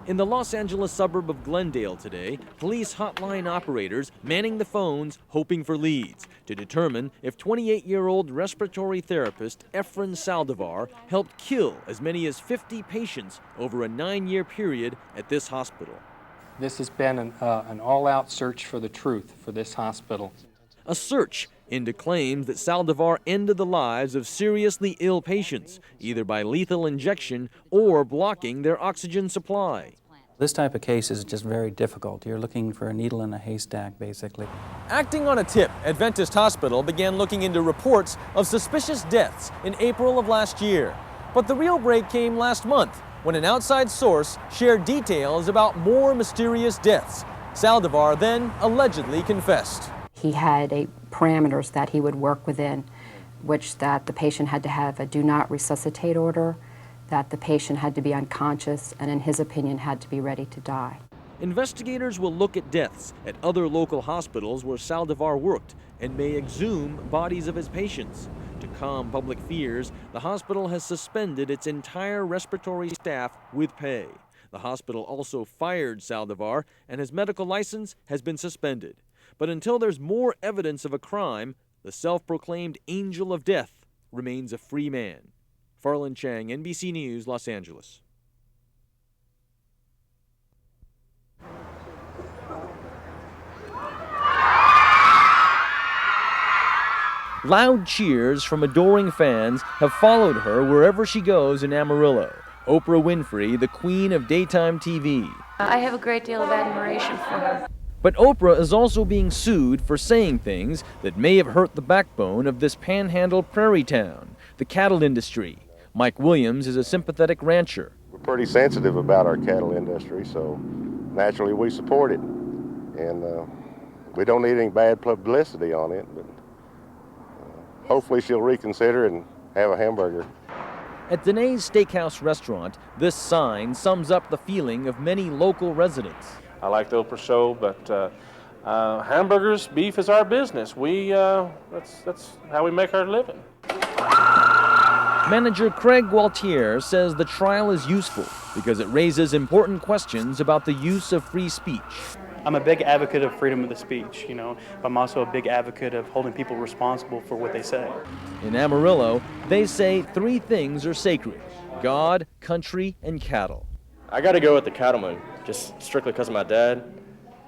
In the Los Angeles suburb of Glendale today, police hotline operators manning the phones hoping for leads to determine if 28-year-old respiratory therapist Efren Saldivar helped kill as many as 50 patients over a 9-year period at this hospital. This has been an all-out search for the truth for this hospital. A search into claims that Saldivar ended the lives of seriously ill patients, either by lethal injection or blocking their oxygen supply. This type of case is just very difficult. You're looking for a needle in a haystack, basically. Acting on a tip, Adventist Hospital began looking into reports of suspicious deaths in April of last year. But the real break came last month, when an outside source shared details about more mysterious deaths. Saldivar then allegedly confessed. He had parameters that he would work within, which that the patient had to have a do not resuscitate order, that the patient had to be unconscious, and in his opinion had to be ready to die. Investigators will look at deaths at other local hospitals where Saldivar worked and may exhume bodies of his patients. To calm public fears, the hospital has suspended its entire respiratory staff with pay. The hospital also fired Saldivar, and his medical license has been suspended. But until there's more evidence of a crime, the self-proclaimed angel of death remains a free man. Farland Chang, NBC News, Los Angeles. Loud cheers from adoring fans have followed her wherever she goes in Amarillo. Oprah Winfrey, the queen of daytime TV. I have a great deal of admiration for her. But Oprah is also being sued for saying things that may have hurt the backbone of this panhandle prairie town, the cattle industry. Mike Williams is a sympathetic rancher. We're pretty sensitive about our cattle industry, so naturally we support it. And we don't need any bad publicity on it, but hopefully she'll reconsider and have a hamburger. At Danae's Steakhouse restaurant, this sign sums up the feeling of many local residents. I like the Oprah show, but hamburgers, beef is our business. That's how we make our living. Manager Craig Gualtier says the trial is useful because it raises important questions about the use of free speech. I'm a big advocate of freedom of the speech, but I'm also a big advocate of holding people responsible for what they say. In Amarillo, they say 3 things are sacred: God, country, and cattle. I got to go with the cattleman, just strictly because of my dad,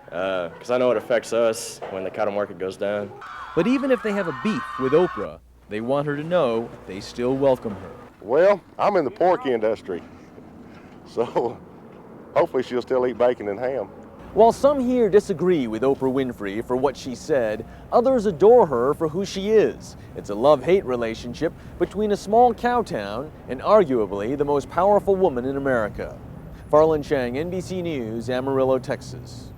because I know it affects us when the cattle market goes down. But even if they have a beef with Oprah, they want her to know they still welcome her. Well, I'm in the pork industry, so hopefully she'll still eat bacon and ham. While some here disagree with Oprah Winfrey for what she said, others adore her for who she is. It's a love-hate relationship between a small cow town and arguably the most powerful woman in America. Farland Chang, NBC News, Amarillo, Texas.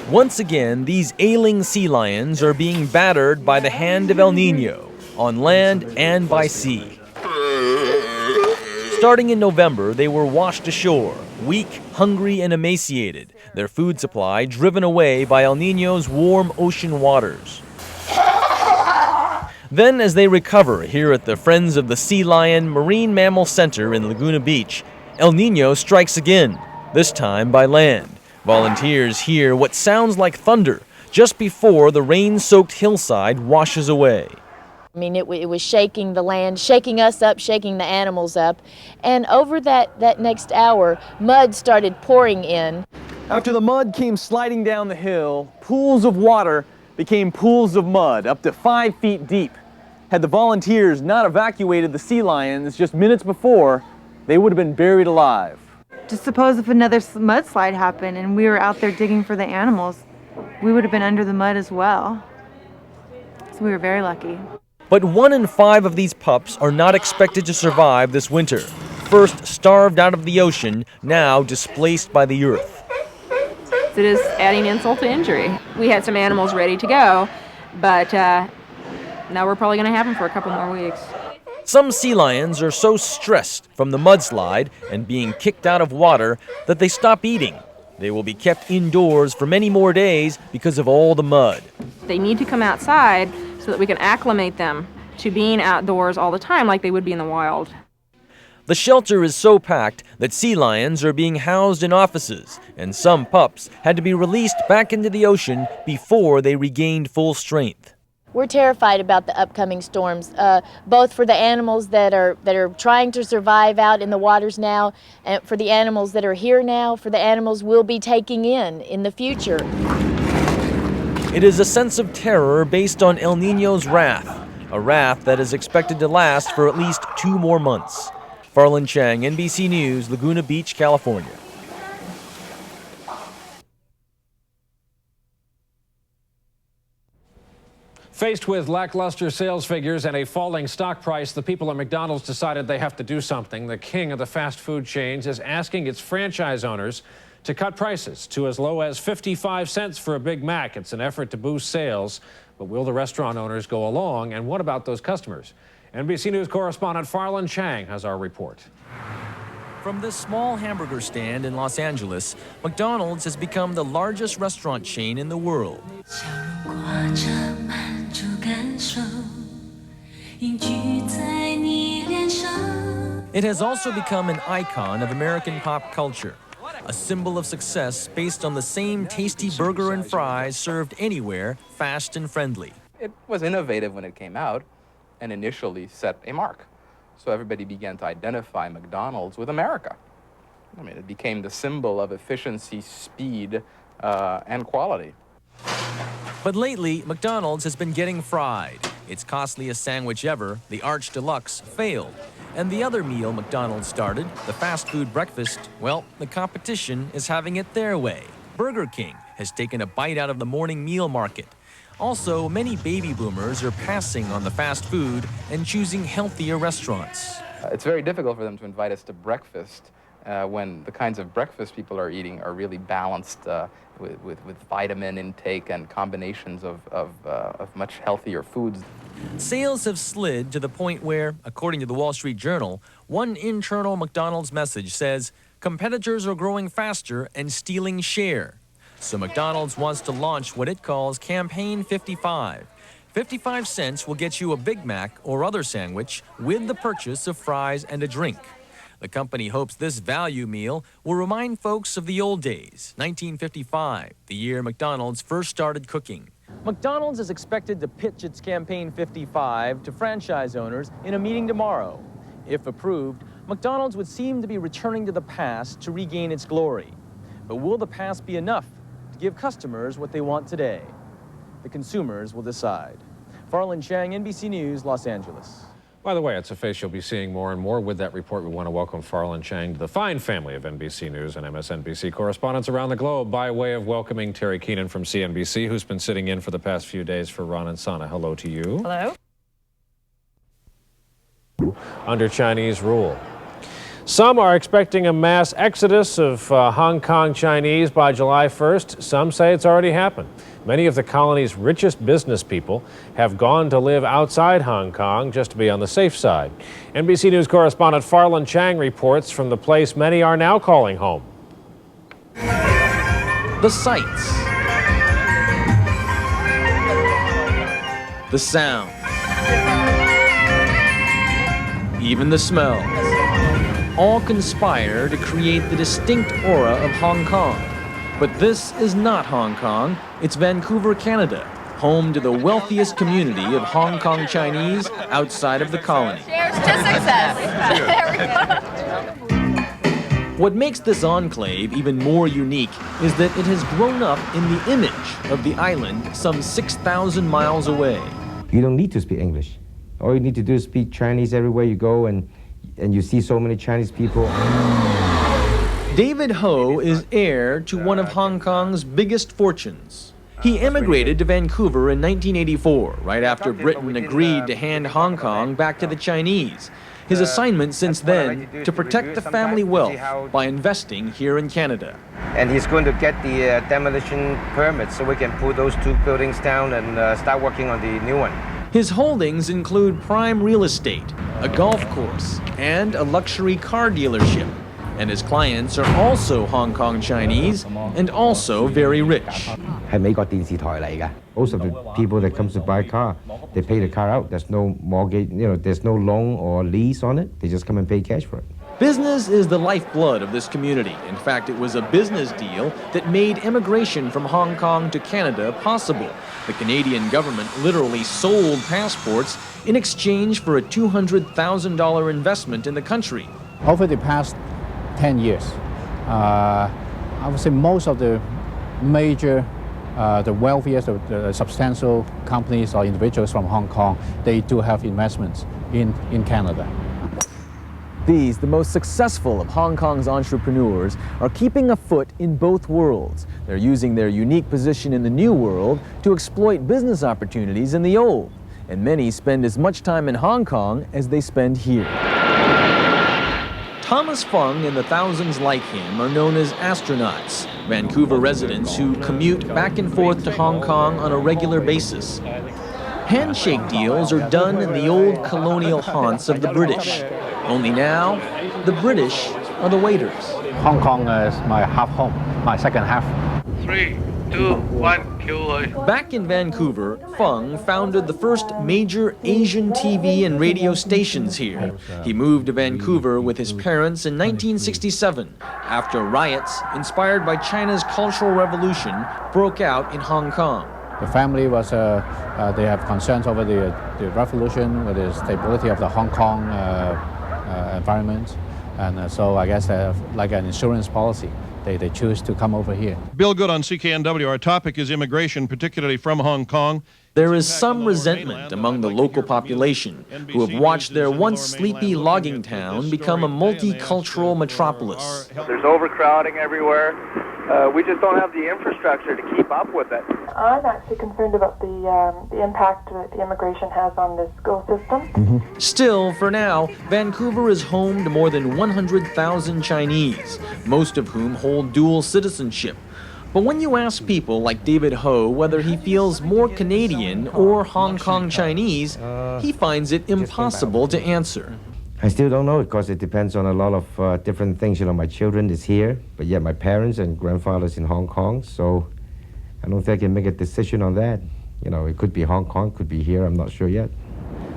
Once again, these ailing sea lions are being battered by the hand of El Nino, on land and by sea. Starting in November, they were washed ashore, weak, hungry, and emaciated, their food supply driven away by El Nino's warm ocean waters. Then, as they recover here at the Friends of the Sea Lion Marine Mammal Center in Laguna Beach, El Nino strikes again, this time by land. Volunteers hear what sounds like thunder just before the rain-soaked hillside washes away. I mean, it was shaking the land, shaking us up, shaking the animals up. And over that next hour, mud started pouring in. After the mud came sliding down the hill, pools of water became pools of mud up to 5 feet deep. Had the volunteers not evacuated the sea lions just minutes before, they would have been buried alive. Just suppose if another mudslide happened and we were out there digging for the animals, we would have been under the mud as well. So we were very lucky. But 1 in 5 of these pups are not expected to survive this winter. First starved out of the ocean, now displaced by the earth. It is adding insult to injury. We had some animals ready to go, but now we're probably going to have them for a couple more weeks. Some sea lions are so stressed from the mudslide and being kicked out of water that they stop eating. They will be kept indoors for many more days because of all the mud. They need to come outside so that we can acclimate them to being outdoors all the time like they would be in the wild. The shelter is so packed that sea lions are being housed in offices, and some pups had to be released back into the ocean before they regained full strength. We're terrified about the upcoming storms, both for the animals that are trying to survive out in the waters now, and for the animals that are here now, for the animals we'll be taking in the future. It is a sense of terror based on El Niño's wrath, a wrath that is expected to last for at least 2 more months. Farland Chang, NBC News, Laguna Beach, California. Faced with lackluster sales figures and a falling stock price, the people at McDonald's decided they have to do something. The king of the fast food chains is asking its franchise owners to cut prices to as low as 55 cents for a Big Mac. It's an effort to boost sales, but will the restaurant owners go along? And what about those customers? NBC News correspondent Farland Chang has our report. From this small hamburger stand in Los Angeles, McDonald's has become the largest restaurant chain in the world. It has also become an icon of American pop culture, a symbol of success based on the same tasty burger and fries served anywhere, fast and friendly. It was innovative when it came out and initially set a mark. So everybody began to identify McDonald's with America. I mean, it became the symbol of efficiency, speed, and quality. But lately, McDonald's has been getting fried. Its costliest sandwich ever, the Arch Deluxe, failed. And the other meal McDonald's started, the fast food breakfast, well, the competition is having it their way. Burger King has taken a bite out of the morning meal market. Also, many baby boomers are passing on the fast food and choosing healthier restaurants. It's very difficult for them to invite us to breakfast when the kinds of breakfast people are eating are really balanced with vitamin intake and combinations of much healthier foods. Sales have slid to the point where, according to the Wall Street Journal, one internal McDonald's message says competitors are growing faster and stealing share. So McDonald's wants to launch what it calls Campaign 55. 55 cents will get you a Big Mac or other sandwich with the purchase of fries and a drink. The company hopes this value meal will remind folks of the old days, 1955, the year McDonald's first started cooking. McDonald's is expected to pitch its Campaign 55 to franchise owners in a meeting tomorrow. If approved, McDonald's would seem to be returning to the past to regain its glory. But will the past be enough to give customers what they want today? The consumers will decide. Farland Chang, NBC News, Los Angeles. By the way, it's a face you'll be seeing more and more. With that report, we want to welcome Farland Chang to the fine family of NBC News and MSNBC correspondents around the globe, by way of welcoming Terry Keenan from CNBC, who's been sitting in for the past few days for Ron and Sana. Hello to you. Hello. Under Chinese rule. Some are expecting a mass exodus of Hong Kong Chinese by July 1st. Some say it's already happened. Many of the colony's richest business people have gone to live outside Hong Kong just to be on the safe side. NBC News correspondent Farland Chang reports from the place many are now calling home. The sights. The sound. Even the smell. All conspire to create the distinct aura of Hong Kong. But this is not Hong Kong, it's Vancouver, Canada, home to the wealthiest community of Hong Kong Chinese outside of the colony. Cheers to success. There we go. What makes this enclave even more unique is that it has grown up in the image of the island some 6,000 miles away. You don't need to speak English. All you need to do is speak Chinese everywhere you go, and you see so many Chinese people. David Ho is heir to one of Hong Kong's biggest fortunes. He emigrated to Vancouver in 1984, right after Britain agreed to hand Hong Kong back to the Chinese. His assignment since then, to protect the family wealth by investing here in Canada. And he's going to get the demolition permit so we can pull those 2 buildings down and start working on the new one. His holdings include prime real estate, a golf course, and a luxury car dealership. And his clients are also Hong Kong Chinese and also very rich. 係美國電視台嚟㗎. Most of the people that comes to buy a car, they pay the car out. There's no mortgage, there's no loan or lease on it. They just come and pay cash for it. Business is the lifeblood of this community. In fact, it was a business deal that made immigration from Hong Kong to Canada possible. The Canadian government literally sold passports in exchange for a $200,000 investment in the country. Over the past 10 years, I would say most of the major, the wealthiest, the substantial companies or individuals from Hong Kong, they do have investments in Canada. These, the most successful of Hong Kong's entrepreneurs, are keeping a foot in both worlds. They're using their unique position in the new world to exploit business opportunities in the old. And many spend as much time in Hong Kong as they spend here. Thomas Fung and the thousands like him are known as astronauts, Vancouver residents who commute back and forth to Hong Kong on a regular basis. Handshake deals are done in the old colonial haunts of the British. Only now, the British are the waiters. Hong Kong is my half home, my second half. 3, 2, 1, kill. Back in Vancouver, Fung founded the first major Asian TV and radio stations here. He moved to Vancouver with his parents in 1967 after riots inspired by China's Cultural Revolution broke out in Hong Kong. The family was, they have concerns over the revolution, with the stability of the Hong Kong environment. And so I guess like an insurance policy, they choose to come over here. Bill Good on CKNW. Our topic is immigration, particularly from Hong Kong. There is some resentment among the local population who have watched their once sleepy logging town become a multicultural metropolis. There's overcrowding everywhere. We just don't have the infrastructure to keep up with it. I'm actually concerned about the impact that the immigration has on the school system. Still, for now, Vancouver is home to more than 100,000 Chinese, most of whom hold dual citizenship. But when you ask people like David Ho whether he feels more Canadian or Hong Kong Chinese, he finds it impossible to answer. I still don't know because it depends on a lot of different things. My children is here, but yet my parents and grandfathers in Hong Kong, so I don't think I can make a decision on that. It could be Hong Kong, could be here, I'm not sure yet.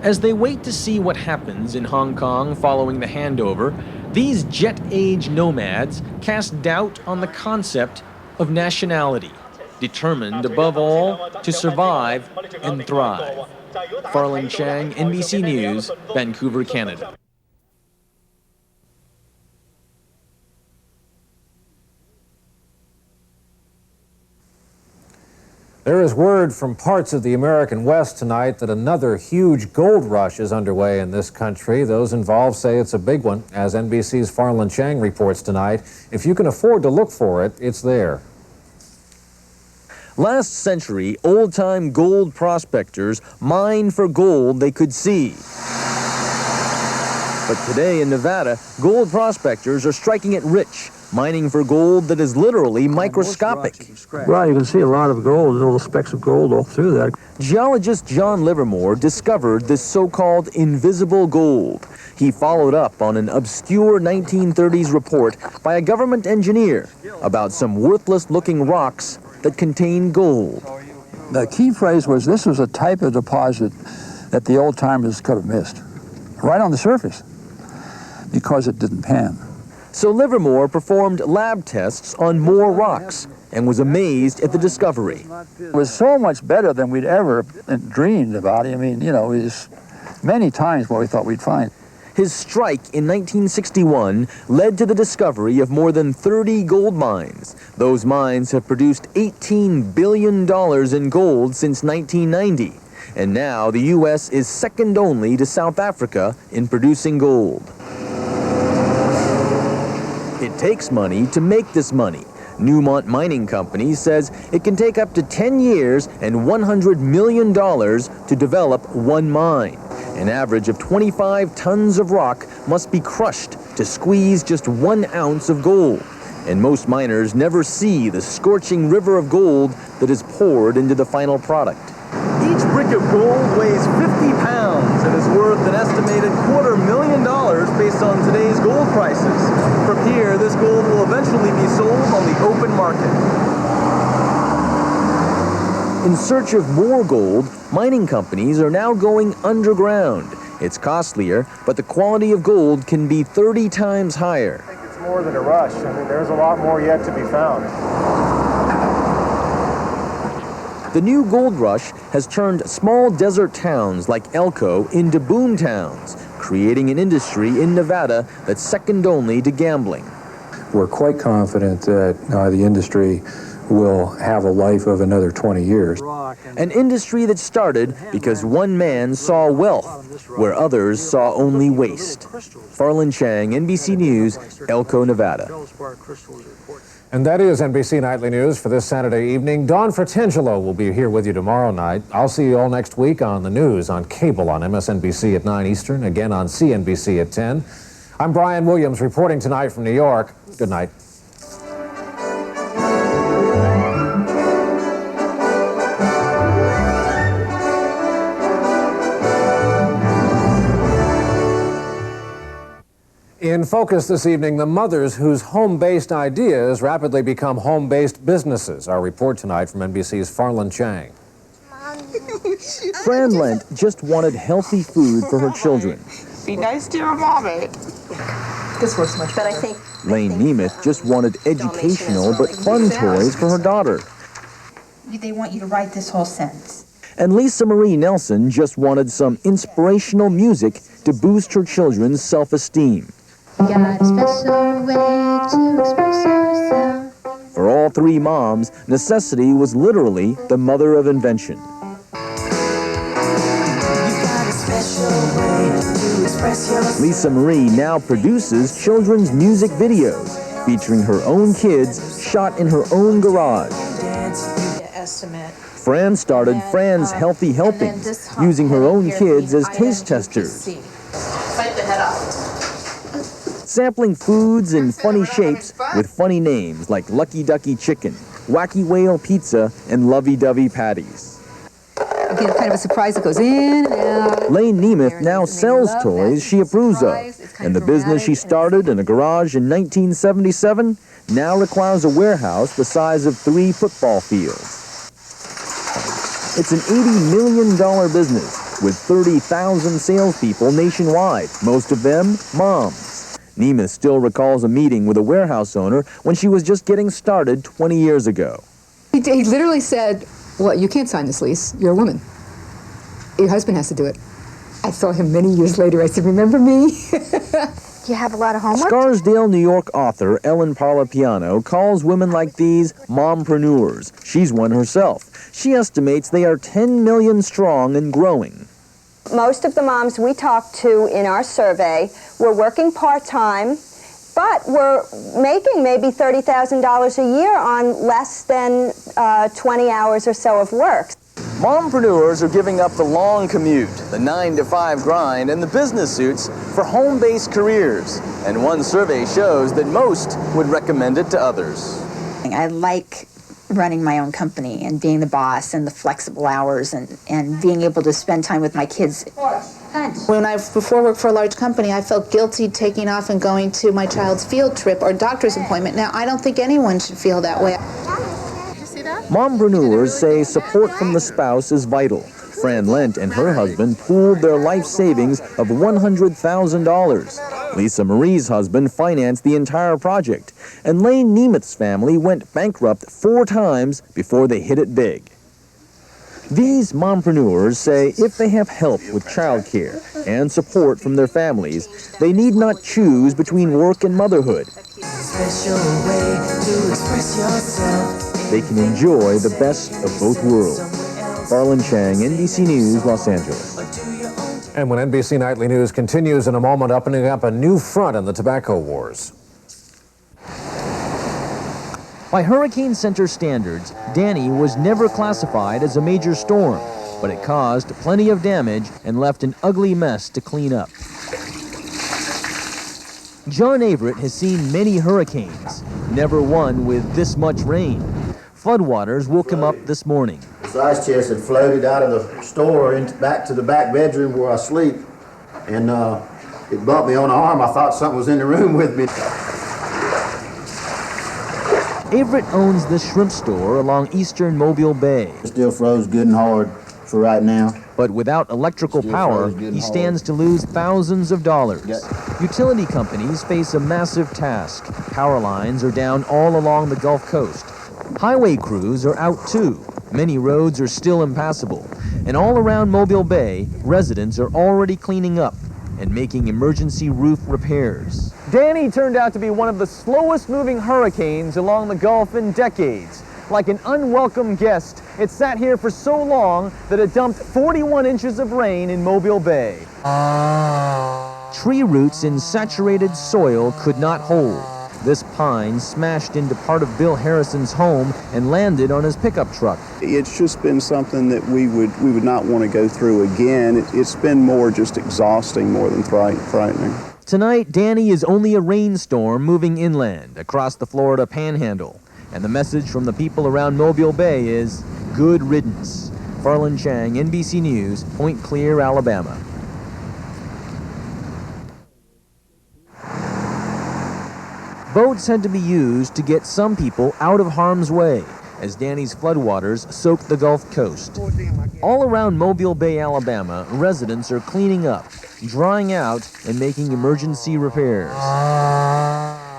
As they wait to see what happens in Hong Kong following the handover, these jet-age nomads cast doubt on the concept of nationality, determined above all to survive and thrive. Farland Chang, NBC News, Vancouver, Canada. There is word from parts of the American West tonight that another huge gold rush is underway in this country. Those involved say it's a big one. As NBC's Farland Chang reports tonight, if you can afford to look for it, it's there. Last century, old-time gold prospectors mined for gold they could see. But today in Nevada, gold prospectors are striking it rich, mining for gold that is literally microscopic. Well, you can see a lot of gold, little specks of gold all through that. Geologist John Livermore discovered this so-called invisible gold. He followed up on an obscure 1930s report by a government engineer about some worthless-looking rocks that contain gold. The key phrase was this was a type of deposit that the old-timers could have missed, right on the surface, because it didn't pan. So Livermore performed lab tests on more rocks and was amazed at the discovery. It was so much better than we'd ever dreamed about. I mean, it was many times what we thought we'd find. His strike in 1961 led to the discovery of more than 30 gold mines. Those mines have produced $18 billion in gold since 1990. And now the U.S. is second only to South Africa in producing gold. It takes money to make this money. Newmont Mining Company says it can take up to 10 years and $100 million to develop one mine. An average of 25 tons of rock must be crushed to squeeze just 1 ounce of gold. And most miners never see the scorching river of gold that is poured into the final product. Each brick of gold weighs 50 pounds and is worth an estimated $250,000 based on today's gold prices. From here, this gold will eventually be sold on the open market. In search of more gold, mining companies are now going underground. It's costlier, but the quality of gold can be 30 times higher. I think it's more than a rush. I mean, there's a lot more yet to be found. The new gold rush has turned small desert towns like Elko into boom towns, creating an industry in Nevada that's second only to gambling. We're quite confident that the industry will have a life of another 20 years. An industry that started because one man saw wealth where others saw only waste. Farland Chang, NBC News, Elko, Nevada. And that is NBC Nightly News for this Saturday evening. Dawn Fratangelo will be here with you tomorrow night. I'll see you all next week on the news, on cable, on MSNBC at 9 Eastern, again on CNBC at 10. I'm Brian Williams reporting tonight from New York. Good night. In focus this evening, the mothers whose home-based ideas rapidly become home-based businesses. Our report tonight from NBC's Farland Chang. Fran Lent just wanted healthy food for her children. Be nice to your mommy. This works much better. But I think Lane Nemeth just wanted educational but fun toys for her daughter. they want you to write this whole sentence. And Lisa Marie Nelson just wanted some inspirational music to boost her children's self-esteem. Got a special way to express yourself. For all three moms, necessity was literally the mother of invention. Lisa Marie now produces children's music videos featuring her own kids shot in her own garage. Fran started Fran's Healthy Helpings, using her own kids as taste testers. Bite the head off. Sampling foods in funny shapes with funny names like Lucky Ducky Chicken, Wacky Whale Pizza, and Lovey Dovey Patties. Okay, kind of a surprise that goes in and out. Lane Nemeth now sells toys she approves of, and the business she started in a garage in 1977 now requires a warehouse the size of 3 football fields. It's an $80 million business with 30,000 salespeople nationwide, most of them moms. Nemeth still recalls a meeting with a warehouse owner when she was just getting started 20 years ago. He literally said, well, you can't sign this lease. You're a woman. Your husband has to do it. I saw him many years later. I said, remember me? You have a lot of homework? Scarsdale, New York author Ellen Parlapiano calls women like these mompreneurs. She's one herself. She estimates they are 10 million strong and growing. Most of the moms we talked to in our survey were working part-time, but were making maybe $30,000 a year on less than 20 hours or so of work. Mompreneurs are giving up the long commute, the 9-to-5 grind, and the business suits for home-based careers. And one survey shows that most would recommend it to others. I like running my own company and being the boss and the flexible hours and being able to spend time with my kids. When I before worked for a large company, I felt guilty taking off and going to my child's field trip or doctor's appointment. Now, I don't think anyone should feel that way. Mompreneurs say support from the spouse is vital. Fran Lent and her husband pooled their life savings of $100,000. Lisa Marie's husband financed the entire project, and Lane Nemeth's family went bankrupt 4 times before they hit it big. These mompreneurs say if they have help with childcare and support from their families, they need not choose between work and motherhood. They can enjoy the best of both worlds. Farland Chang, NBC News, Los Angeles. And when NBC Nightly News continues in a moment, opening up a new front in the tobacco wars. By Hurricane Center standards, Danny was never classified as a major storm, but it caused plenty of damage and left an ugly mess to clean up. John Averett has seen many hurricanes, never one with this much rain. Floodwaters woke him up this morning. This ice chest had floated out of the store back to the back bedroom where I sleep, and it bumped me on the arm. I thought something was in the room with me. Everett owns this shrimp store along eastern Mobile Bay. It still froze good and hard for right now. But without electrical power, he stands to lose thousands of dollars. Utility companies face a massive task. Power lines are down all along the Gulf Coast. Highway crews are out too. Many roads are still impassable. And all around Mobile Bay, residents are already cleaning up and making emergency roof repairs. Danny turned out to be one of the slowest moving hurricanes along the Gulf in decades. Like an unwelcome guest, it sat here for so long that it dumped 41 inches of rain in Mobile Bay. Tree roots in saturated soil could not hold. This pine smashed into part of Bill Harrison's home and landed on his pickup truck. It's just been something that we would not want to go through again. It's been more just exhausting more than frightening. Tonight, Danny is only a rainstorm moving inland across the Florida Panhandle. And the message from the people around Mobile Bay is good riddance. Farland Chang, NBC News, Point Clear, Alabama. Boats had to be used to get some people out of harm's way as Danny's floodwaters soaked the Gulf Coast. All around Mobile Bay, Alabama, residents are cleaning up, drying out, and making emergency repairs.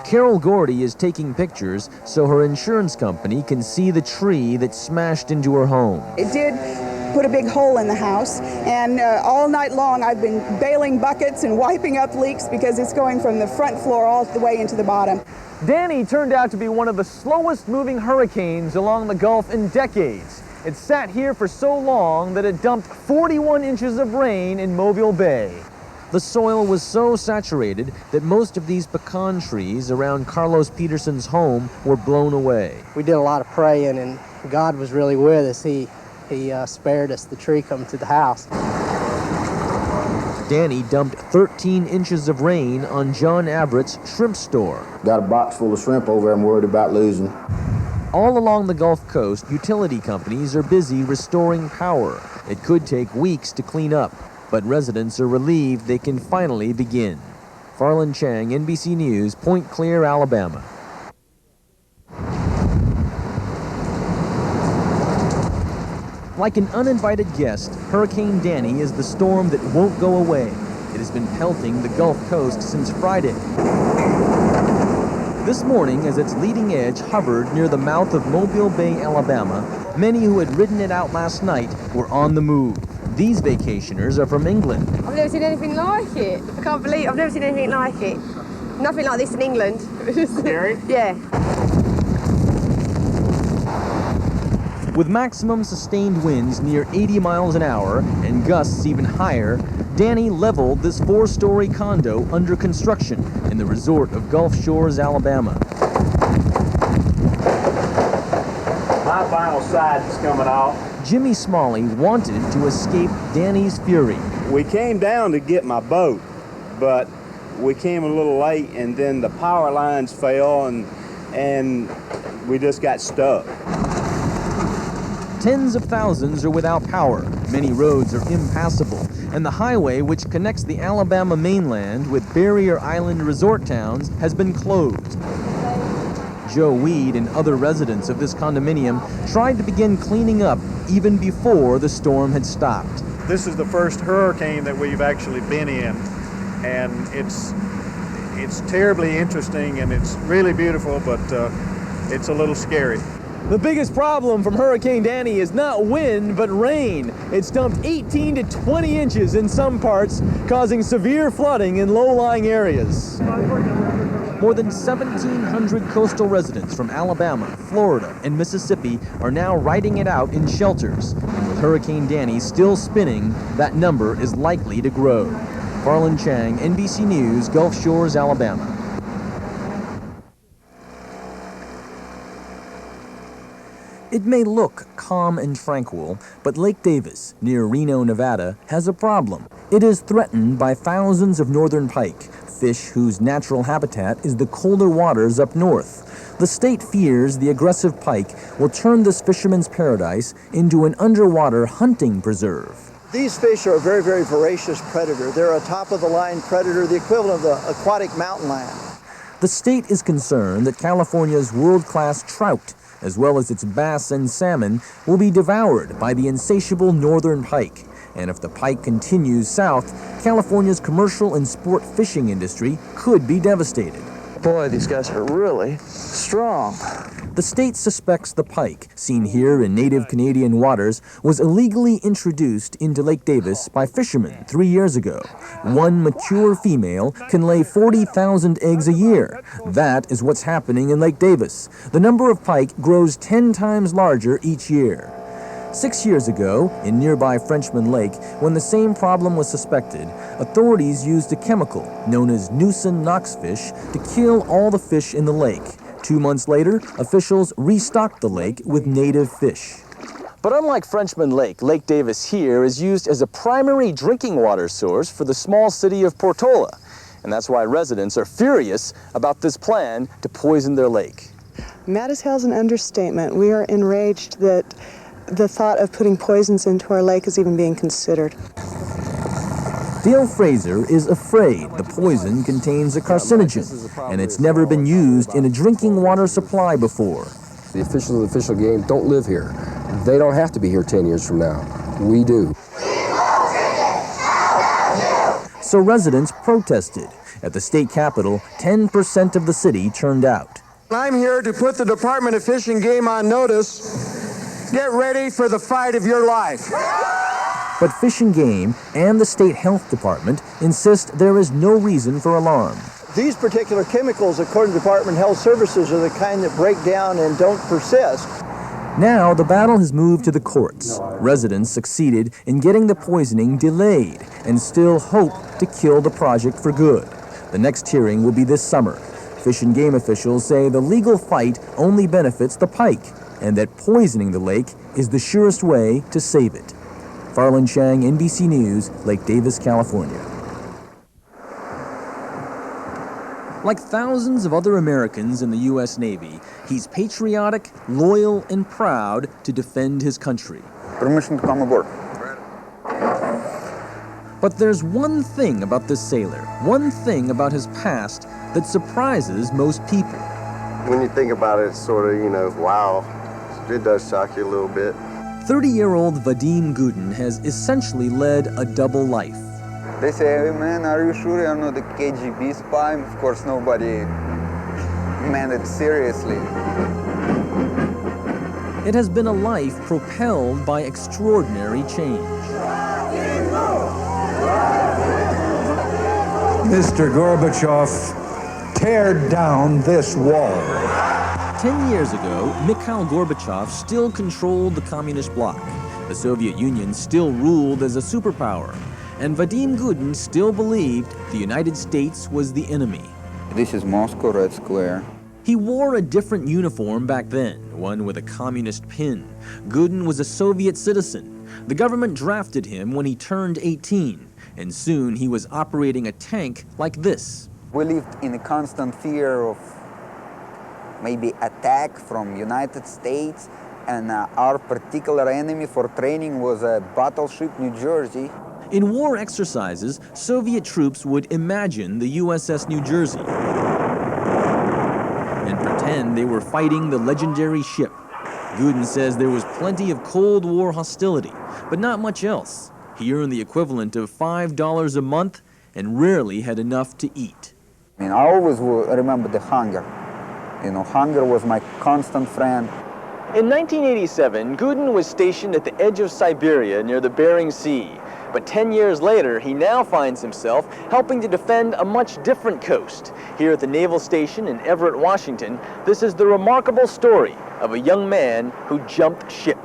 Carol Gordy is taking pictures so her insurance company can see the tree that smashed into her home. It did put a big hole in the house, and all night long I've been bailing buckets and wiping up leaks because it's going from the front floor all the way into the bottom. Danny turned out to be one of the slowest moving hurricanes along the Gulf in decades. It sat here for so long that it dumped 41 inches of rain in Mobile Bay. The soil was so saturated that most of these pecan trees around Carlos Peterson's home were blown away. We did a lot of praying, and God was really with us. He spared us the tree coming to the house. Danny dumped 13 inches of rain on John Abrett's shrimp store. Got a box full of shrimp over there I'm worried about losing. All along the Gulf Coast, utility companies are busy restoring power. It could take weeks to clean up, but residents are relieved they can finally begin. Farland Chang, NBC News, Point Clear, Alabama. Like an uninvited guest, Hurricane Danny is the storm that won't go away. It has been pelting the Gulf Coast since Friday. This morning, as its leading edge hovered near the mouth of Mobile Bay, Alabama, many who had ridden it out last night were on the move. These vacationers are from England. I've never seen anything like it. I can't believe I've never seen anything like it. Nothing like this in England. Scary? Yeah. With maximum sustained winds near 80 miles an hour and gusts even higher, Danny leveled this 4-story condo under construction in the resort of Gulf Shores, Alabama. My vinyl side is coming off. Jimmy Smalley wanted to escape Danny's fury. We came down to get my boat, but we came a little late, and then the power lines fell, and we just got stuck. Tens of thousands are without power. Many roads are impassable, and the highway which connects the Alabama mainland with Barrier Island resort towns has been closed. Joe Weed and other residents of this condominium tried to begin cleaning up even before the storm had stopped. This is the first hurricane that we've actually been in, and it's terribly interesting, and it's really beautiful, but it's a little scary. The biggest problem from Hurricane Danny is not wind, but rain. It's dumped 18 to 20 inches in some parts, causing severe flooding in low-lying areas. More than 1,700 coastal residents from Alabama, Florida, and Mississippi are now riding it out in shelters. And with Hurricane Danny still spinning, that number is likely to grow. Farland Chang, NBC News, Gulf Shores, Alabama. It may look calm and tranquil, but Lake Davis, near Reno, Nevada, has a problem. It is threatened by thousands of northern pike, fish whose natural habitat is the colder waters up north. The state fears the aggressive pike will turn this fisherman's paradise into an underwater hunting preserve. These fish are a very, very voracious predator. They're a top-of-the-line predator, the equivalent of the aquatic mountain lion. The state is concerned that California's world-class trout, as well as its bass and salmon, will be devoured by the insatiable northern pike. And if the pike continues south, California's commercial and sport fishing industry could be devastated. Boy, these guys are really strong. The state suspects the pike, seen here in native Canadian waters, was illegally introduced into Lake Davis by fishermen 3 years ago. One mature female can lay 40,000 eggs a year. That is what's happening in Lake Davis. The number of pike grows 10 times larger each year. 6 years ago, in nearby Frenchman Lake, when the same problem was suspected, authorities used a chemical known as Newson Knoxfish to kill all the fish in the lake. 2 months later, officials restocked the lake with native fish. But unlike Frenchman Lake, Lake Davis here is used as a primary drinking water source for the small city of Portola. And that's why residents are furious about this plan to poison their lake. Mad as hell is an understatement. We are enraged that the thought of putting poisons into our lake is even being considered. Dale Fraser is afraid the poison contains a carcinogen, and it's never been used in a drinking water supply before. The officials of the official game don't live here. They don't have to be here 10 years from now. We do. So residents protested. At the state capitol, 10% of the city turned out. I'm here to put the Department of Fish and Game on notice. Get ready for the fight of your life. But Fish and Game and the state health department insist there is no reason for alarm. These particular chemicals, according to Department of Health Services, are the kind that break down and don't persist. Now the battle has moved to the courts. Residents succeeded in getting the poisoning delayed and still hope to kill the project for good. The next hearing will be this summer. Fish and Game officials say the legal fight only benefits the pike, and that poisoning the lake is the surest way to save it. Farland Chang, NBC News, Lake Davis, California. Like thousands of other Americans in the U.S. Navy, he's patriotic, loyal, and proud to defend his country. Permission to come aboard. But there's one thing about this sailor, one thing about his past that surprises most people. When you think about it, it's sort of, wow. It does shock you a little bit. 30-year-old Vadim Gudin has essentially led a double life. They say, hey man, are you sure you're not a KGB spy? Of course, nobody meant it seriously. It has been a life propelled by extraordinary change. Mr. Gorbachev, tear down this wall. 10 years ago, Mikhail Gorbachev still controlled the communist bloc. The Soviet Union still ruled as a superpower. And Vadim Gudin still believed the United States was the enemy. This is Moscow, Red Square. He wore a different uniform back then, one with a communist pin. Gudin was a Soviet citizen. The government drafted him when he turned 18, and soon he was operating a tank like this. We lived in a constant fear of maybe attack from United States, and our particular enemy for training was a battleship New Jersey. In war exercises, Soviet troops would imagine the USS New Jersey and pretend they were fighting the legendary ship. Gudin says there was plenty of Cold War hostility, but not much else. He earned the equivalent of $5 a month and rarely had enough to eat. I mean, I always will remember the hunger. Hunger was my constant friend. In 1987, Gudin was stationed at the edge of Siberia near the Bering Sea. But 10 years later, he now finds himself helping to defend a much different coast. Here at the Naval Station in Everett, Washington, this is the remarkable story of a young man who jumped ship.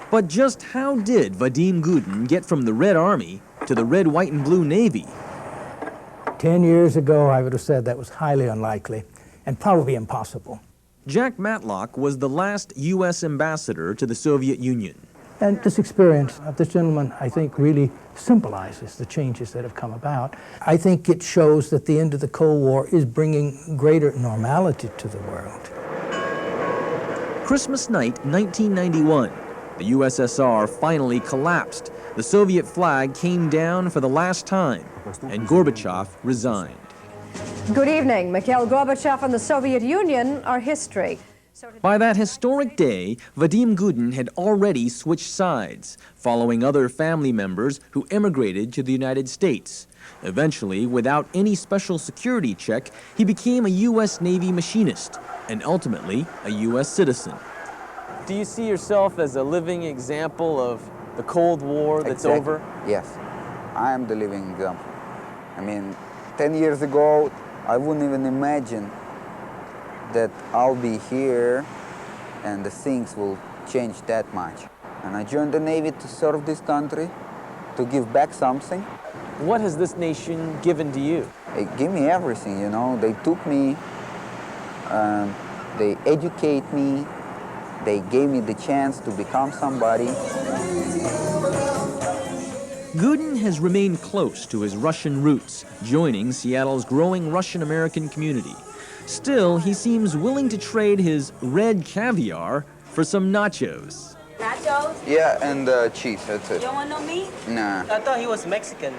But just how did Vadim Gudin get from the Red Army to the Red, White, and Blue Navy? 10 years ago, I would have said that was highly unlikely and probably impossible. Jack Matlock was the last U.S. ambassador to the Soviet Union. And this experience of this gentleman, I think, really symbolizes the changes that have come about. I think it shows that the end of the Cold War is bringing greater normality to the world. Christmas night, 1991. The USSR finally collapsed. The Soviet flag came down for the last time, and Gorbachev resigned. Good evening. Mikhail Gorbachev and the Soviet Union are history. By that historic day, Vadim Gudin had already switched sides, following other family members who emigrated to the United States. Eventually, without any special security check, he became a U.S. Navy machinist and ultimately a U.S. citizen. Do you see yourself as a living example of the Cold War that's over? Yes, I am the living example. I mean, 10 years ago, I wouldn't even imagine that I'll be here and the things will change that much. And I joined the Navy to serve this country, to give back something. What has this nation given to you? They gave me everything, you know. They took me, they educate me, they gave me the chance to become somebody. Gudin has remained close to his Russian roots, joining Seattle's growing Russian-American community. Still, he seems willing to trade his red caviar for some nachos. Nachos? Yeah, and cheese, that's it. You don't want no meat? Nah. I thought he was Mexican.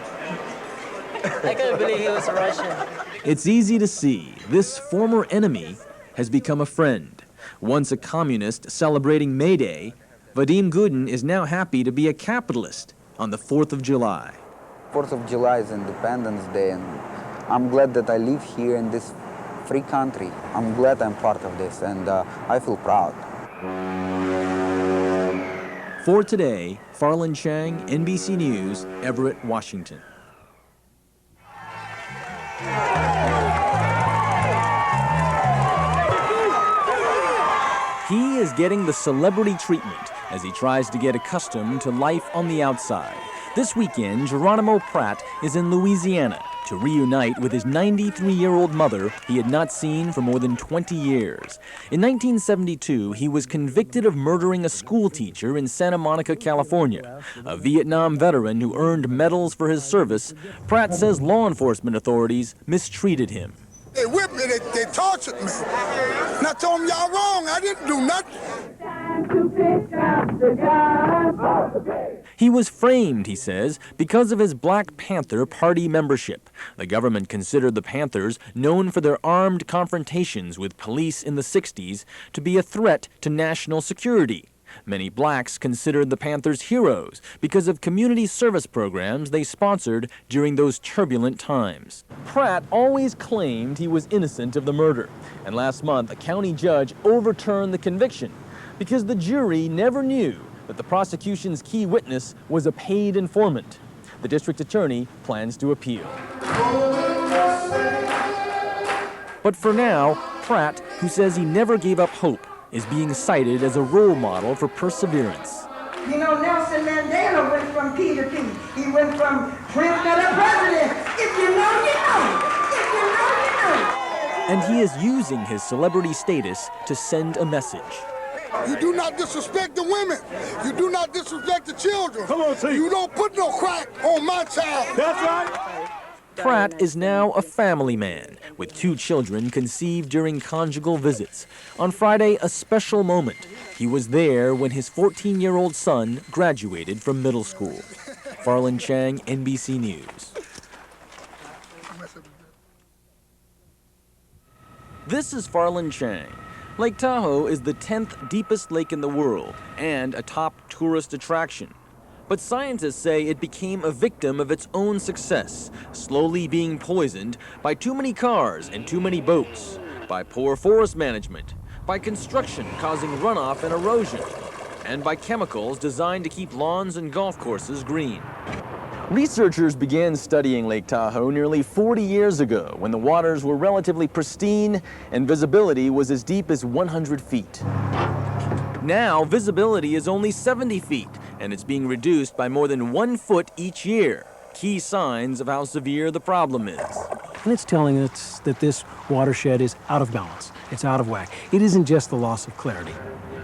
I couldn't believe he was Russian. It's easy to see this former enemy has become a friend. Once a communist celebrating May Day, Vadim Gudin is now happy to be a capitalist on the 4th of July. 4th of July is Independence Day, and I'm glad that I live here in this free country. I'm glad I'm part of this, and I feel proud. For today, Farland Chang, NBC News, Everett, Washington. He is getting the celebrity treatment as he tries to get accustomed to life on the outside. This weekend, Geronimo Pratt is in Louisiana to reunite with his 93-year-old mother he had not seen for more than 20 years. In 1972, he was convicted of murdering a school teacher in Santa Monica, California. A Vietnam veteran who earned medals for his service, Pratt says law enforcement authorities mistreated him. They whipped me, they tortured me. And I told them, y'all wrong, I didn't do nothing. He was framed, he says, because of his Black Panther Party membership. The government considered the Panthers, known for their armed confrontations with police in the 60s, to be a threat to national security. Many blacks considered the Panthers heroes because of community service programs they sponsored during those turbulent times. Pratt always claimed he was innocent of the murder, and last month a county judge overturned the conviction because the jury never knew that the prosecution's key witness was a paid informant. The district attorney plans to appeal. But for now, Pratt, who says he never gave up hope, is being cited as a role model for perseverance. You know, Nelson Mandela went from P to P. He went from president to president. If you know, you know. If you know, you know. And he is using his celebrity status to send a message. You do not disrespect the women. You do not disrespect the children. Come on, you don't put no crack on my child. That's right. Pratt is now a family man, with 2 children conceived during conjugal visits. On Friday, a special moment. He was there when his 14-year-old son graduated from middle school. Farland Chang, NBC News. This is Farland Chang. Lake Tahoe is the 10th deepest lake in the world and a top tourist attraction. But scientists say it became a victim of its own success, slowly being poisoned by too many cars and too many boats, by poor forest management, by construction causing runoff and erosion, and by chemicals designed to keep lawns and golf courses green. Researchers began studying Lake Tahoe nearly 40 years ago when the waters were relatively pristine and visibility was as deep as 100 feet. Now, visibility is only 70 feet, and it's being reduced by more than 1 foot each year. Key signs of how severe the problem is. And it's telling us that this watershed is out of balance. It's out of whack. It isn't just the loss of clarity.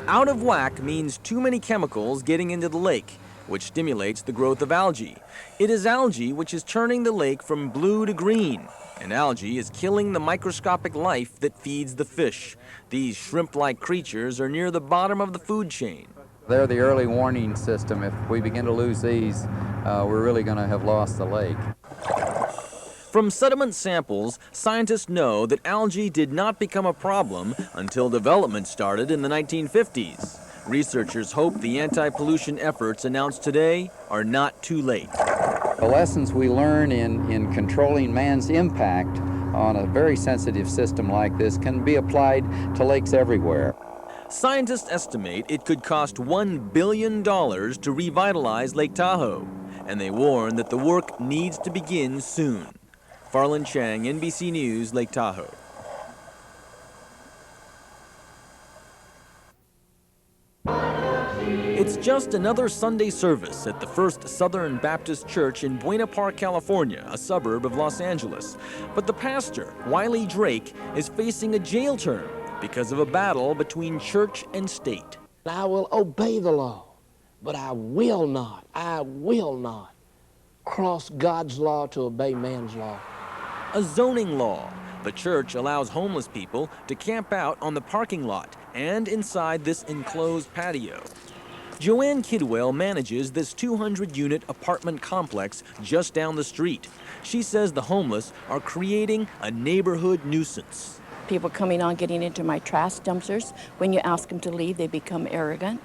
Out of whack means too many chemicals getting into the lake, which stimulates the growth of algae. It is algae which is turning the lake from blue to green, and algae is killing the microscopic life that feeds the fish. These shrimp-like creatures are near the bottom of the food chain. They're the early warning system. If we begin to lose these, we're really going to have lost the lake. From sediment samples, scientists know that algae did not become a problem until development started in the 1950s. Researchers hope the anti-pollution efforts announced today are not too late. The lessons we learn in controlling man's impact on a very sensitive system like this can be applied to lakes everywhere. Scientists estimate it could cost $1 billion to revitalize Lake Tahoe, and they warn that the work needs to begin soon. Farland Chang, NBC News, Lake Tahoe. It's just another Sunday service at the First Southern Baptist Church in Buena Park, California, a suburb of Los Angeles. But the pastor, Wiley Drake, is facing a jail term because of a battle between church and state. I will obey the law, but I will not cross God's law to obey man's law. A zoning law. The church allows homeless people to camp out on the parking lot and inside this enclosed patio. Joanne Kidwell manages this 200-unit apartment complex just down the street. She says the homeless are creating a neighborhood nuisance. People coming on, getting into my trash dumpsters. When you ask them to leave, they become arrogant.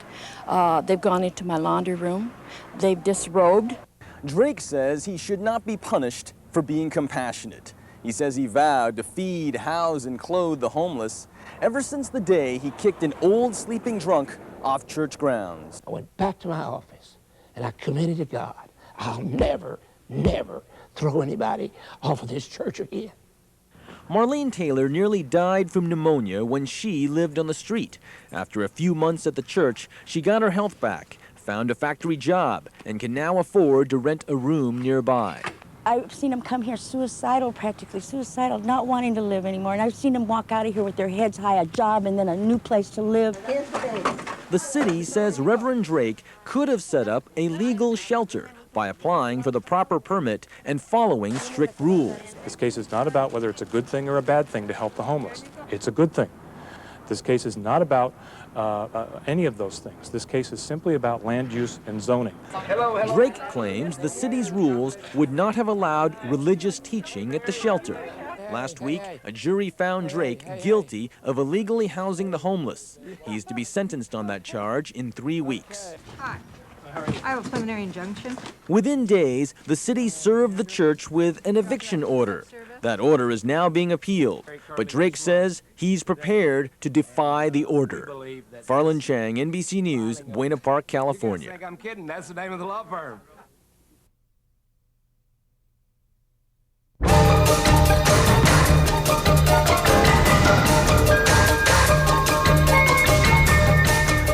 They've gone into my laundry room. They've disrobed. Drake says he should not be punished for being compassionate. He says he vowed to feed, house, and clothe the homeless ever since the day he kicked an old sleeping drunk off church grounds. I went back to my office and I committed to God, I'll never throw anybody off of this church again. Marlene Taylor nearly died from pneumonia when she lived on the street. After a few months at the church, she got her health back, found a factory job, and can now afford to rent a room nearby. I've seen them come here suicidal, practically suicidal, not wanting to live anymore. And I've seen them walk out of here with their heads high, a job and then a new place to live. The city says Reverend Drake could have set up a legal shelter by applying for the proper permit and following strict rules. This case is not about whether it's a good thing or a bad thing to help the homeless. It's a good thing. This case is not about any of those things. This case is simply about land use and zoning. Drake claims the city's rules would not have allowed religious teaching at the shelter. Last week, a jury found Drake guilty of illegally housing the homeless. He's to be sentenced on that charge in 3 weeks. Hi. I have a preliminary injunction. Within days, the city served the church with an eviction order. That order is now being appealed, but Drake says he's prepared to defy the order. Farland Chang, NBC News, Buena Park, California. You think I'm kidding? That's the name of the law firm.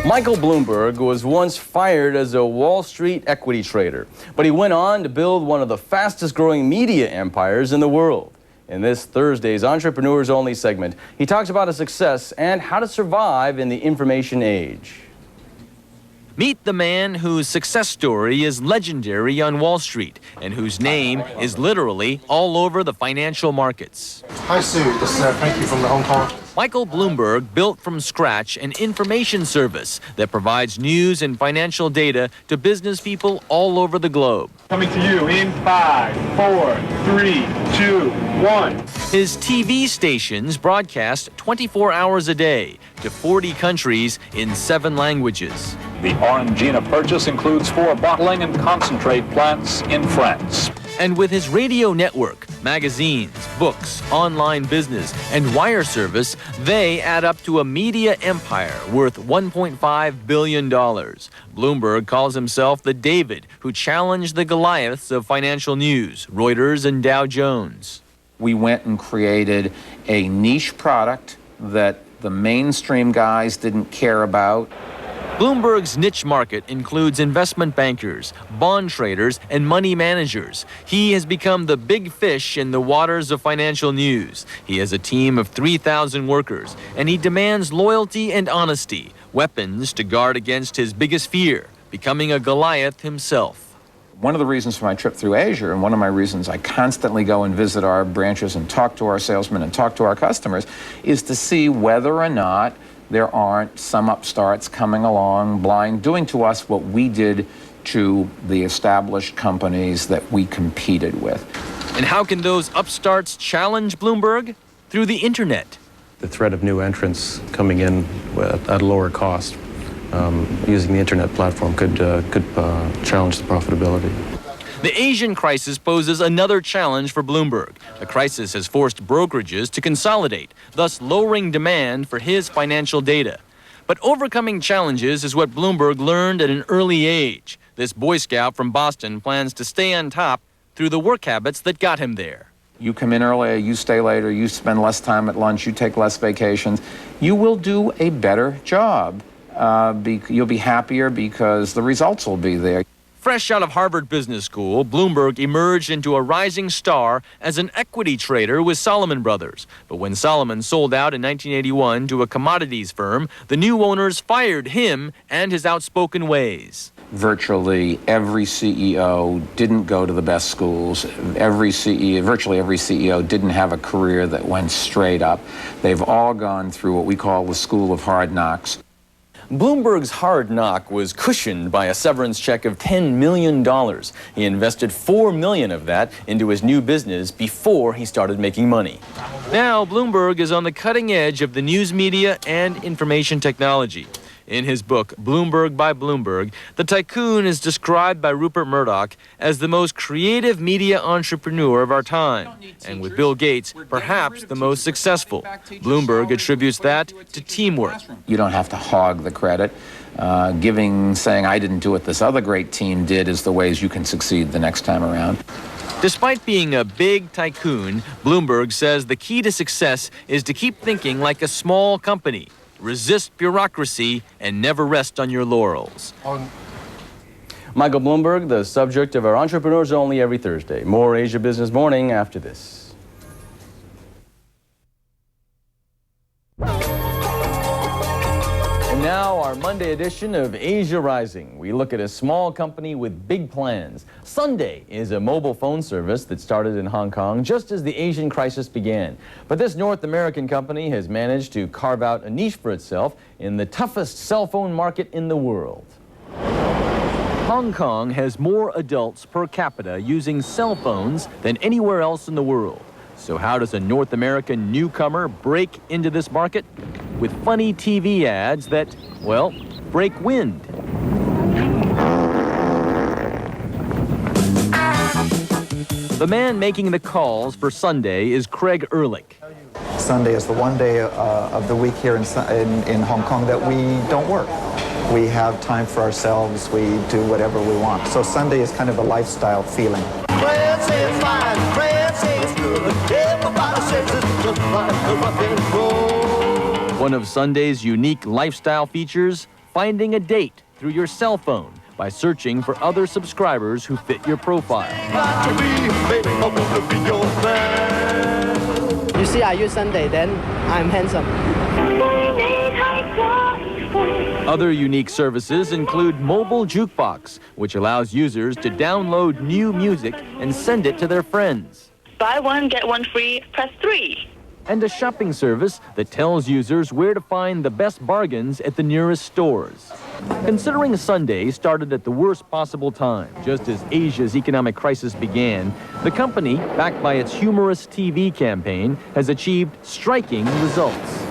Michael Bloomberg was once fired as a Wall Street equity trader, but he went on to build one of the fastest-growing media empires in the world. In this Thursday's Entrepreneurs Only segment, he talks about his success and how to survive in the information age. Meet the man whose success story is legendary on Wall Street and whose name is literally all over the financial markets. Hi, Sue. This is Frankie from the Hong Kong. Michael Bloomberg built from scratch an information service that provides news and financial data to business people all over the globe. Coming to you in 5, 4, 3, 2, 1. His TV stations broadcast 24 hours a day to 40 countries in 7 languages. The Orangina purchase includes 4 bottling and concentrate plants in France. And with his radio network, magazines, books, online business, and wire service, they add up to a media empire worth $1.5 billion. Bloomberg calls himself the David who challenged the Goliaths of financial news, Reuters and Dow Jones. We went and created a niche product that the mainstream guys didn't care about. Bloomberg's niche market includes investment bankers, bond traders, and money managers. He has become the big fish in the waters of financial news. He has a team of 3,000 workers, and he demands loyalty and honesty weapons to guard against his biggest fear, becoming a Goliath himself. One of the reasons for my trip through Asia, and one of my reasons I constantly go and visit our branches and talk to our salesmen and talk to our customers, is to see whether or not there aren't some upstarts coming along blind, doing to us what we did to the established companies that we competed with. And how can those upstarts challenge Bloomberg? Through the internet. The threat of new entrants coming in at a lower cost using the internet platform could challenge the profitability. The Asian crisis poses another challenge for Bloomberg. The crisis has forced brokerages to consolidate, thus lowering demand for his financial data. But overcoming challenges is what Bloomberg learned at an early age. This Boy Scout from Boston plans to stay on top through the work habits that got him there. You come in earlier, you stay later, you spend less time at lunch, you take less vacations. You will do a better job. You'll be happier because the results will be there. Fresh out of Harvard Business School, Bloomberg emerged into a rising star as an equity trader with Salomon Brothers. But when Salomon sold out in 1981 to a commodities firm, the new owners fired him and his outspoken ways. Virtually every CEO didn't go to the best schools. Virtually every CEO didn't have a career that went straight up. They've all gone through what we call the school of hard knocks. Bloomberg's hard knock was cushioned by a severance check of $10 million. He invested $4 million of that into his new business before he started making money. Now, Bloomberg is on the cutting edge of the news media and information technology. In his book, Bloomberg by Bloomberg, the tycoon is described by Rupert Murdoch as the most creative media entrepreneur of our time, and with Bill Gates, perhaps the most successful. Bloomberg attributes that to teamwork. You don't have to hog the credit. Saying, I didn't do it, this other great team did, is the ways you can succeed the next time around. Despite being a big tycoon, Bloomberg says the key to success is to keep thinking like a small company. Resist bureaucracy and never rest on your laurels. Michael Bloomberg, the subject of our Entrepreneurs Only every Thursday. More Asia Business Morning after this. And now our Monday edition of Asia Rising. We look at a small company with big plans. Sunday is a mobile phone service that started in Hong Kong just as the Asian crisis began. But this North American company has managed to carve out a niche for itself in the toughest cell phone market in the world. Hong Kong has more adults per capita using cell phones than anywhere else in the world. So how does a North American newcomer break into this market? With funny TV ads that, well, break wind. The man making the calls for Sunday is Craig Ehrlich. Sunday is the one day of the week here in Hong Kong that we don't work. We have time for ourselves. We do whatever we want. So Sunday is kind of a lifestyle feeling. One of Sunday's unique lifestyle features, finding a date through your cell phone by searching for other subscribers who fit your profile. You see, I use Sunday, then I'm handsome. Other unique services include Mobile Jukebox, which allows users to download new music and send it to their friends. Buy one, get one free, press 3. And a shopping service that tells users where to find the best bargains at the nearest stores. Considering Sunday started at the worst possible time, just as Asia's economic crisis began, the company, backed by its humorous TV campaign, has achieved striking results.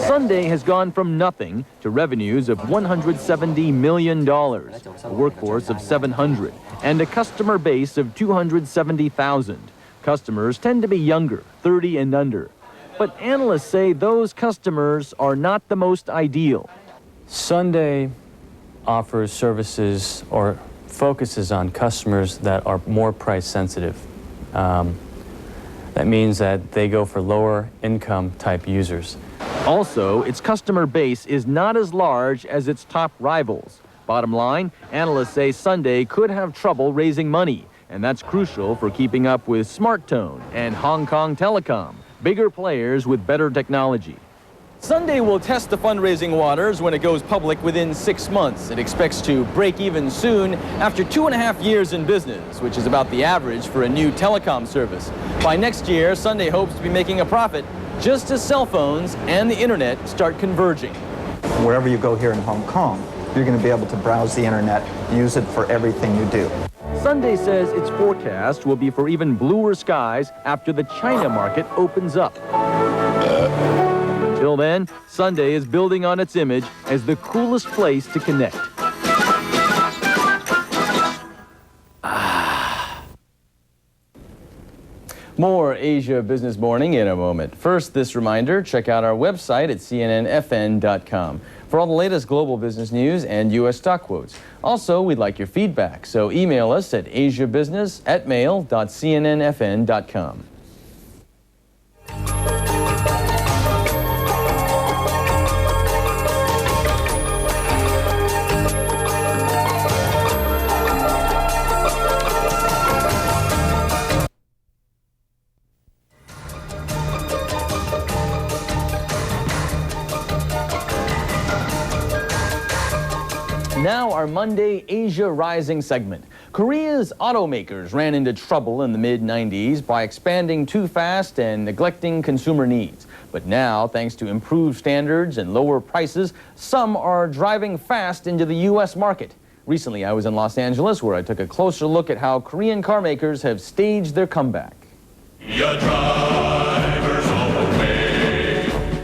Sunday has gone from nothing to revenues of $170 million, a workforce of 700, and a customer base of 270,000. Customers tend to be younger, 30 and under. But analysts say those customers are not the most ideal. Sunday offers services or focuses on customers that are more price sensitive. That means that they go for lower income type users. Also, its customer base is not as large as its top rivals. Bottom line, analysts say Sunday could have trouble raising money, and that's crucial for keeping up with SmartTone and Hong Kong Telecom, bigger players with better technology. Sunday will test the fundraising waters when it goes public within 6 months. It expects to break even soon after 2.5 years in business, which is about the average for a new telecom service. By next year, Sunday hopes to be making a profit just as cell phones and the internet start converging. Wherever you go here in Hong Kong, you're going to be able to browse the internet, use it for everything you do. Sunday says its forecast will be for even bluer skies after the China market opens up. Until then, Sunday is building on its image as the coolest place to connect. More Asia Business Morning in a moment. First, this reminder, check out our website at cnnfn.com for all the latest global business news and U.S. stock quotes. Also, we'd like your feedback, so email us at asiabusiness@mail.cnnfn.com. Now our Monday Asia Rising segment. Korea's automakers ran into trouble in the mid-90s by expanding too fast and neglecting consumer needs. But now, thanks to improved standards and lower prices, some are driving fast into the U.S. market. Recently, I was in Los Angeles where I took a closer look at how Korean car makers have staged their comeback.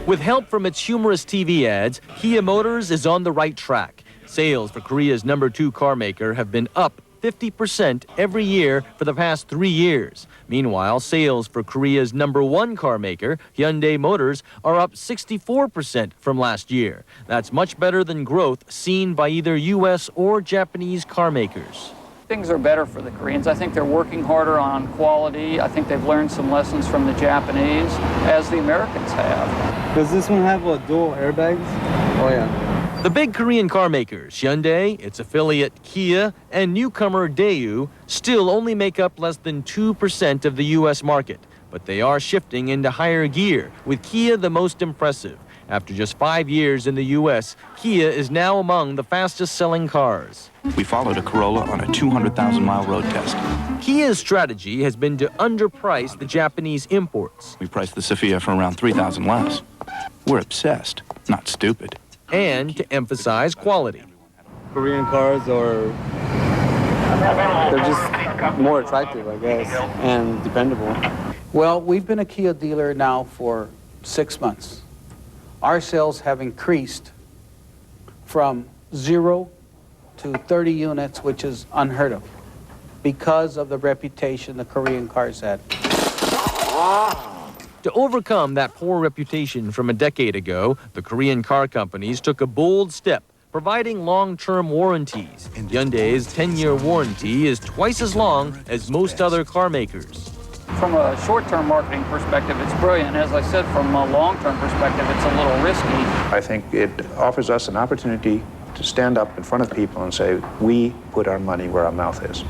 With help from its humorous TV ads, Kia Motors is on the right track. Sales for Korea's #2 car maker have been up 50% every year for the past 3 years. Meanwhile, sales for Korea's #1 car maker, Hyundai Motors, are up 64% from last year. That's much better than growth seen by either U.S. or Japanese car makers. Things are better for the Koreans. I think they're working harder on quality. I think they've learned some lessons from the Japanese, as the Americans have. Does this one have dual airbags? Oh, yeah. The big Korean car makers, Hyundai, its affiliate Kia, and newcomer Daewoo, still only make up less than 2% of the U.S. market. But they are shifting into higher gear, with Kia the most impressive. After just 5 years in the U.S., Kia is now among the fastest-selling cars. We followed a Corolla on a 200,000-mile road test. Kia's strategy has been to underprice the Japanese imports. We priced the Sophia for around $3,000 less. We're obsessed, not stupid. And to emphasize quality. Korean cars they're just more attractive, I guess, and dependable. Well, we've been a Kia dealer now for 6 months. Our sales have increased from 0 to 30 units, which is unheard of, because of the reputation the Korean cars had. To overcome that poor reputation from a decade ago, the Korean car companies took a bold step, providing long-term warranties. Hyundai's 10-year warranty is twice as long as most other car makers. From a short-term marketing perspective, it's brilliant. As I said, from a long-term perspective, it's a little risky. I think it offers us an opportunity to stand up in front of people and say, we put our money where our mouth is.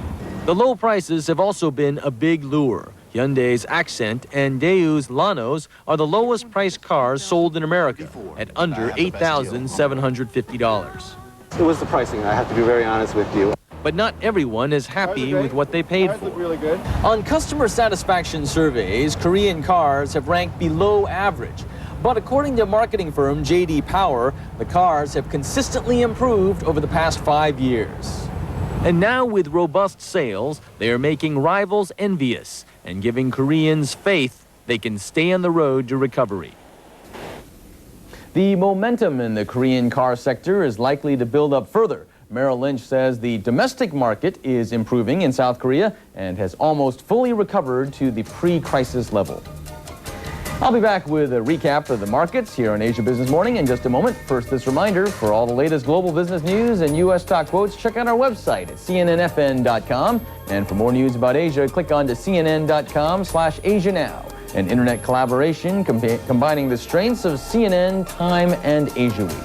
The low prices have also been a big lure. Hyundai's Accent and Daewoo's Lanos are the lowest priced cars sold in America at under $8,750. It was the pricing, I have to be very honest with you. But not everyone is happy with what they paid for. Really good. On customer satisfaction surveys, Korean cars have ranked below average. But according to marketing firm J.D. Power, the cars have consistently improved over the past 5 years. And now with robust sales, they are making rivals envious and giving Koreans faith they can stay on the road to recovery. The momentum in the Korean car sector is likely to build up further. Merrill Lynch says the domestic market is improving in South Korea and has almost fully recovered to the pre-crisis level. I'll be back with a recap of the markets here on Asia Business Morning in just a moment. First, this reminder, for all the latest global business news and U.S. stock quotes, check out our website at cnnfn.com. And for more news about Asia, click on to cnn.com/Asia Now, an internet collaboration combining the strengths of CNN, Time, and Asia Week.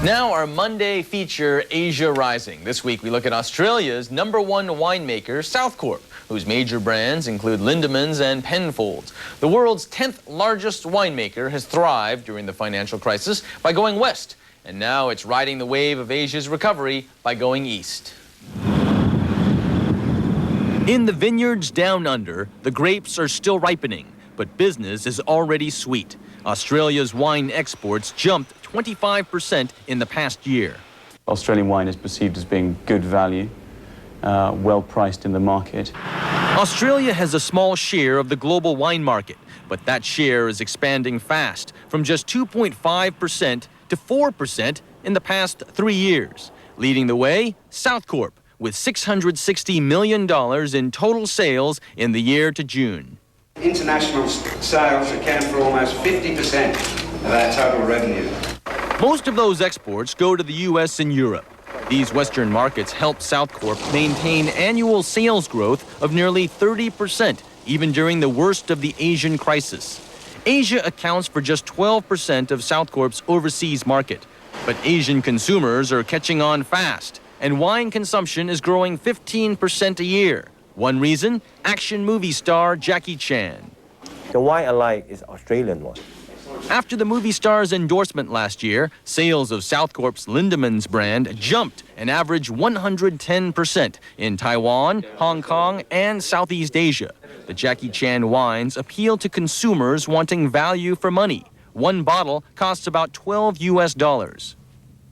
Now our Monday feature, Asia Rising. This week we look at Australia's #1 winemaker, Southcorp, whose major brands include Lindemans and Penfolds. The world's 10th largest winemaker has thrived during the financial crisis by going west, and now it's riding the wave of Asia's recovery by going east. In the vineyards down under, the grapes are still ripening, but business is already sweet. Australia's wine exports jumped 25% in the past year. Australian wine is perceived as being good value, well priced in the market. Australia has a small share of the global wine market, but that share is expanding fast, from just 2.5% to 4% in the past 3 years. Leading the way, Southcorp, with $660 million in total sales in the year to June. International sales account for almost 50% of our total revenue. Most of those exports go to the U.S. and Europe. These Western markets help Southcorp maintain annual sales growth of nearly 30%, even during the worst of the Asian crisis. Asia accounts for just 12% of Southcorp's overseas market, but Asian consumers are catching on fast, and wine consumption is growing 15% a year. One reason, action movie star Jackie Chan. The wine I like is Australian one. After the movie star's endorsement last year, sales of Southcorp's Lindemans brand jumped an average 110% in Taiwan, Hong Kong, and Southeast Asia. The Jackie Chan wines appeal to consumers wanting value for money. One bottle costs about $12 US.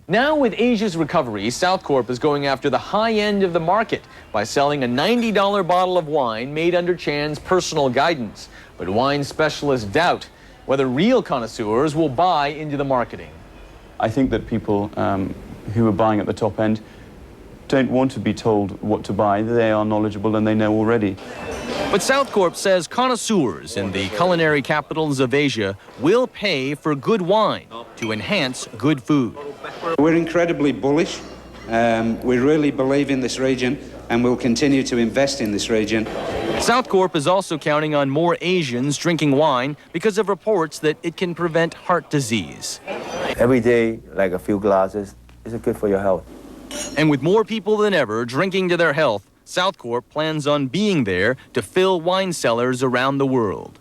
Now with Asia's recovery, Southcorp is going after the high end of the market by selling a $90 bottle of wine made under Chan's personal guidance. But wine specialists doubt whether real connoisseurs will buy into the marketing. I think that people who are buying at the top end don't want to be told what to buy. They are knowledgeable and they know already. But Southcorp says connoisseurs in the culinary capitals of Asia will pay for good wine to enhance good food. We're incredibly bullish. We really believe in this region and we'll continue to invest in this region. Southcorp is also counting on more Asians drinking wine because of reports that it can prevent heart disease. Every day, like a few glasses, is good for your health. And with more people than ever drinking to their health, Southcorp plans on being there to fill wine cellars around the world.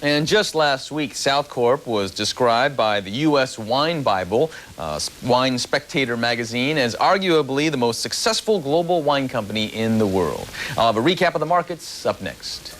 And just last week, Southcorp was described by the U.S. Wine Bible, Wine Spectator magazine, as arguably the most successful global wine company in the world. I'll have a recap of the markets up next.